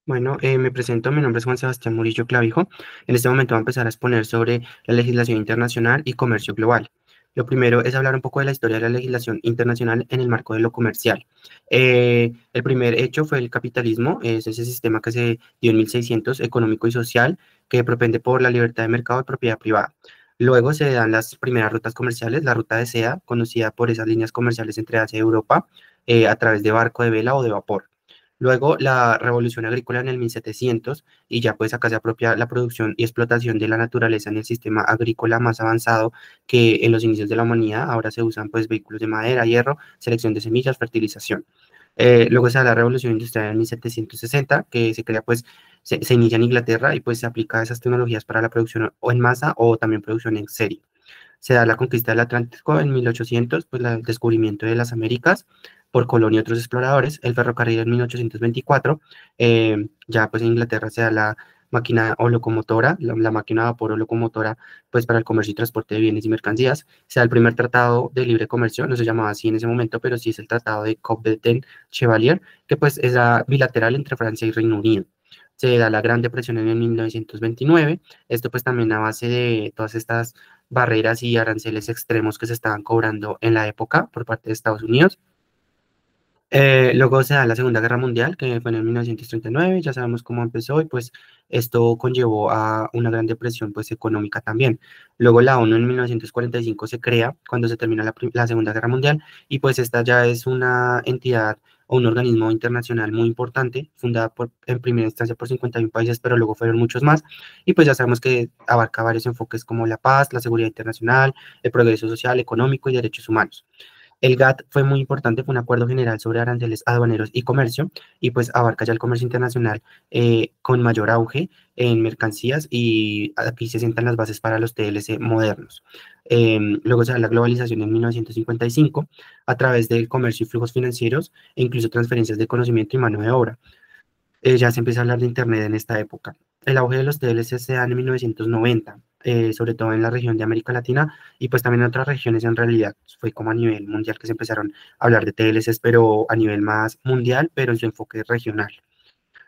Bueno, me presento, mi nombre es Juan Sebastián Murillo Clavijo. En este momento voy a empezar a exponer sobre la legislación internacional y comercio global. Lo primero es hablar un poco de la historia de la legislación internacional en el marco de lo comercial. El primer hecho fue el capitalismo, es ese sistema que se dio en 1600, económico y social, que propende por la libertad de mercado y propiedad privada. Luego se dan las primeras rutas comerciales, la ruta de seda, conocida por esas líneas comerciales entre Asia y Europa, a través de barco de vela o de vapor. Luego la revolución agrícola en el 1700 y ya pues acá se apropia la producción y explotación de la naturaleza en el sistema agrícola más avanzado que en los inicios de la humanidad. Ahora se usan pues vehículos de madera, hierro, selección de semillas, fertilización. Luego se da la revolución industrial en 1760 que se crea pues, se inicia en Inglaterra y pues se aplica esas tecnologías para la producción o en masa o también producción en serie. Se da la conquista del Atlántico en 1800, pues el descubrimiento de las Américas por Colón y otros exploradores, el ferrocarril en 1824, ya pues en Inglaterra se da la máquina o locomotora, la máquina de vapor o locomotora, pues para el comercio y transporte de bienes y mercancías. Se da el primer tratado de libre comercio, no se llamaba así en ese momento, pero sí es el tratado de Coubertin-Chevalier, que pues es bilateral entre Francia y Reino Unido. Se da la Gran Depresión en el 1929, esto pues también a base de todas estas barreras y aranceles extremos que se estaban cobrando en la época por parte de Estados Unidos. Luego se da la Segunda Guerra Mundial, que fue en el 1939, ya sabemos cómo empezó y pues esto conllevó a una gran depresión pues económica también. Luego la ONU en 1945 se crea cuando se termina la Segunda Guerra Mundial y pues esta ya es una entidad o un organismo internacional muy importante, fundada en primera instancia por 51 países, pero luego fueron muchos más y pues ya sabemos que abarca varios enfoques como la paz, la seguridad internacional, el progreso social, económico y derechos humanos. El GATT fue muy importante, fue un acuerdo general sobre aranceles aduaneros y comercio, y pues abarca ya el comercio internacional con mayor auge en mercancías y aquí se sientan las bases para los TLC modernos. Luego se da la globalización en 1955 a través del comercio y flujos financieros e incluso transferencias de conocimiento y mano de obra. Ya se empieza a hablar de Internet en esta época. El auge de los TLC se da en 1990, sobre todo en la región de América Latina y pues también en otras regiones en realidad. Fue como a nivel mundial que se empezaron a hablar de TLCs, pero a nivel más mundial, pero en su enfoque regional.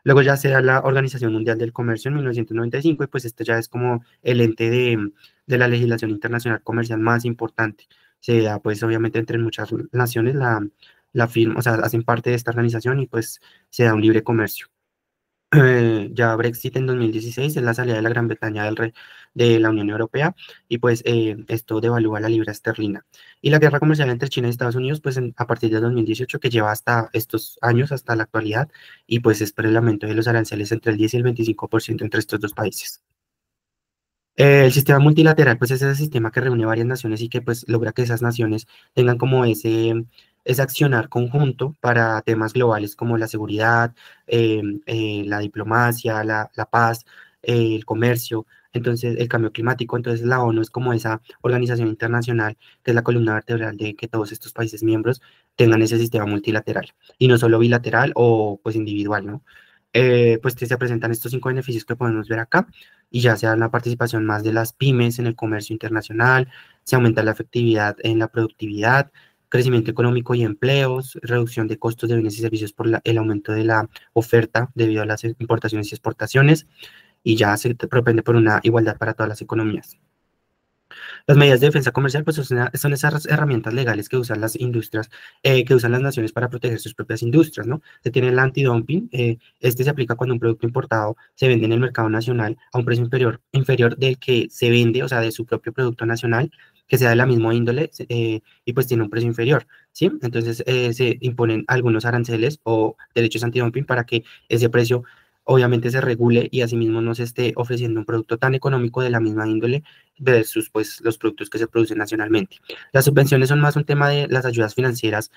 Luego ya se da la Organización Mundial del Comercio en 1995 y cinco y pues este ya es como el ente de la legislación internacional comercial más importante. Se da pues obviamente entre muchas naciones la firma, o sea, hacen parte de esta organización y pues se da un libre comercio. Ya Brexit en 2016 es la salida de la Gran Bretaña de la Unión Europea y pues esto devalúa la libra esterlina. Y la guerra comercial entre China y Estados Unidos pues a partir de 2018 que lleva hasta estos años, hasta la actualidad y pues es por el aumento de los aranceles entre el 10 y el 25% entre estos dos países. El sistema multilateral, pues es ese sistema que reúne varias naciones y que pues logra que esas naciones tengan como ese accionar conjunto para temas globales como la seguridad, la diplomacia, la paz, el comercio, entonces el cambio climático. Entonces la ONU es como esa organización internacional que es la columna vertebral de que todos estos países miembros tengan ese sistema multilateral y no solo bilateral o pues individual, ¿no? Pues que se presentan estos cinco beneficios que podemos ver acá y ya sea la participación más de las pymes en el comercio internacional, se aumenta la efectividad en la productividad, crecimiento económico y empleos, reducción de costos de bienes y servicios por el aumento de la oferta debido a las importaciones y exportaciones, y ya se propende por una igualdad para todas las economías. Las medidas de defensa comercial pues, son esas herramientas legales que usan las industrias, que usan las naciones para proteger sus propias industrias, ¿no? Se tiene el antidumping, este se aplica cuando un producto importado se vende en el mercado nacional a un precio inferior del que se vende, o sea, de su propio producto nacional, que sea de la misma índole y pues tiene un precio inferior, ¿sí? Entonces se imponen algunos aranceles o derechos antidumping para que ese precio obviamente se regule y asimismo no se esté ofreciendo un producto tan económico de la misma índole versus pues, los productos que se producen nacionalmente. Las subvenciones son más un tema de las ayudas financieras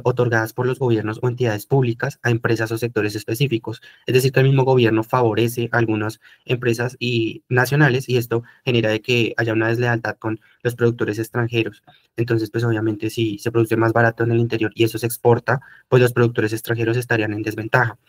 otorgadas por los gobiernos o entidades públicas a empresas o sectores específicos. Es decir, que el mismo gobierno favorece a algunas empresas y nacionales y esto genera de que haya una deslealtad con los productores extranjeros. Entonces, pues obviamente si se produce más barato en el interior y eso se exporta, pues los productores extranjeros estarían en desventaja.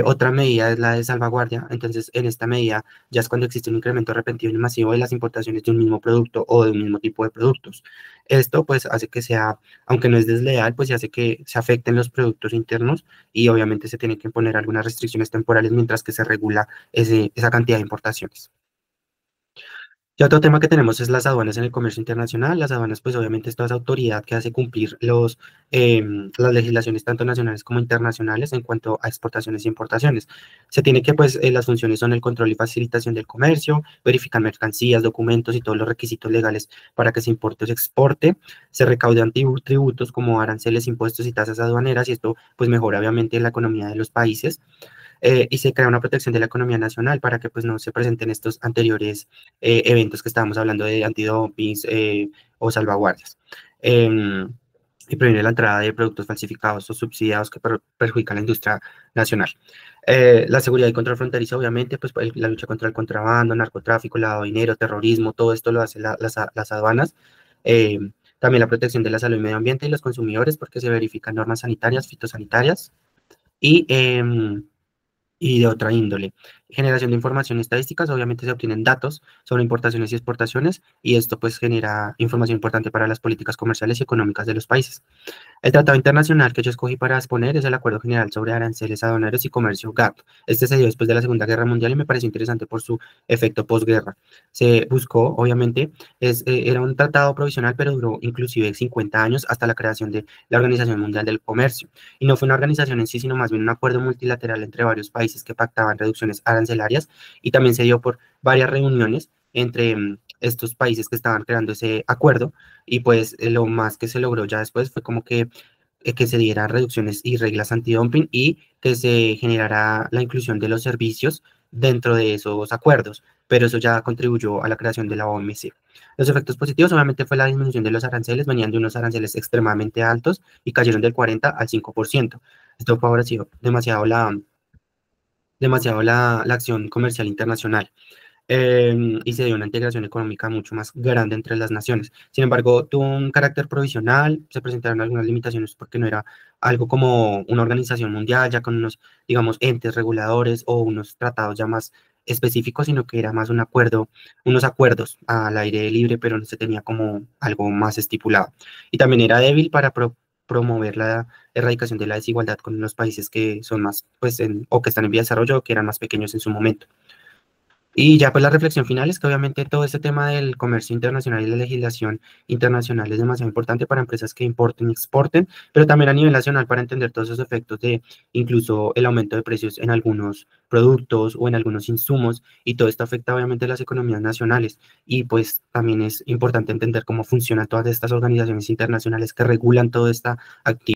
Otra medida es la de salvaguardia. Entonces, en esta medida ya es cuando existe un incremento repentino y masivo de las importaciones de un mismo producto o de un mismo tipo de productos. Esto pues hace que sea, aunque no es desleal, pues se hace que se afecten los productos internos y obviamente se tienen que poner algunas restricciones temporales mientras que se regula esa cantidad de importaciones. Y otro tema que tenemos es las aduanas en el comercio internacional. Las aduanas, pues obviamente es toda esa autoridad que hace cumplir las legislaciones tanto nacionales como internacionales en cuanto a exportaciones e importaciones. Se tiene que, pues, las funciones son el control y facilitación del comercio, verificar mercancías, documentos y todos los requisitos legales para que se importe o se exporte. Se recaudan tributos como aranceles, impuestos y tasas aduaneras y esto, pues, mejora obviamente la economía de los países y se crea una protección de la economía nacional para que pues no se presenten estos anteriores eventos que estábamos hablando de antidoping o salvaguardias. Em, y previene la entrada de productos falsificados o subsidiados que perjudican la industria nacional. La seguridad y control fronterizo, obviamente, pues la lucha contra el contrabando, narcotráfico, lavado de dinero, terrorismo, todo esto lo hacen las aduanas. También la protección de la salud y medio ambiente y los consumidores, porque se verifican normas sanitarias, fitosanitarias y de otra índole. Generación de información y estadísticas, obviamente se obtienen datos sobre importaciones y exportaciones y esto pues genera información importante para las políticas comerciales y económicas de los países. El tratado internacional que yo escogí para exponer es el Acuerdo General sobre Aranceles Aduaneros y Comercio GATT. Este se dio después de la Segunda Guerra Mundial y me pareció interesante por su efecto posguerra. Se buscó, obviamente, era un tratado provisional, pero duró inclusive 50 años hasta la creación de la Organización Mundial del Comercio. Y no fue una organización en sí, sino más bien un acuerdo multilateral entre varios países que pactaban reducciones arancelarias y también se dio por varias reuniones entre estos países que estaban creando ese acuerdo y pues lo más que se logró ya después fue como que se dieran reducciones y reglas antidumping y que se generara la inclusión de los servicios dentro de esos acuerdos, pero eso ya contribuyó a la creación de la OMC. Los efectos positivos obviamente fue la disminución de los aranceles, venían de unos aranceles extremadamente altos y cayeron del 40 al 5%. Esto favoreció demasiado la acción comercial internacional y se dio una integración económica mucho más grande entre las naciones. Sin embargo, tuvo un carácter provisional, se presentaron algunas limitaciones porque no era algo como una organización mundial, ya con unos, digamos, entes reguladores o unos tratados ya más específicos, sino que era más un acuerdo, unos acuerdos al aire libre, pero no se tenía como algo más estipulado. Y también era débil para promover la erradicación de la desigualdad con los países que son más, pues, o que están en vía de desarrollo o que eran más pequeños en su momento. Y ya pues la reflexión final es que obviamente todo este tema del comercio internacional y la legislación internacional es demasiado importante para empresas que importen y exporten, pero también a nivel nacional para entender todos esos efectos de incluso el aumento de precios en algunos productos o en algunos insumos y todo esto afecta obviamente a las economías nacionales y pues también es importante entender cómo funcionan todas estas organizaciones internacionales que regulan toda esta actividad.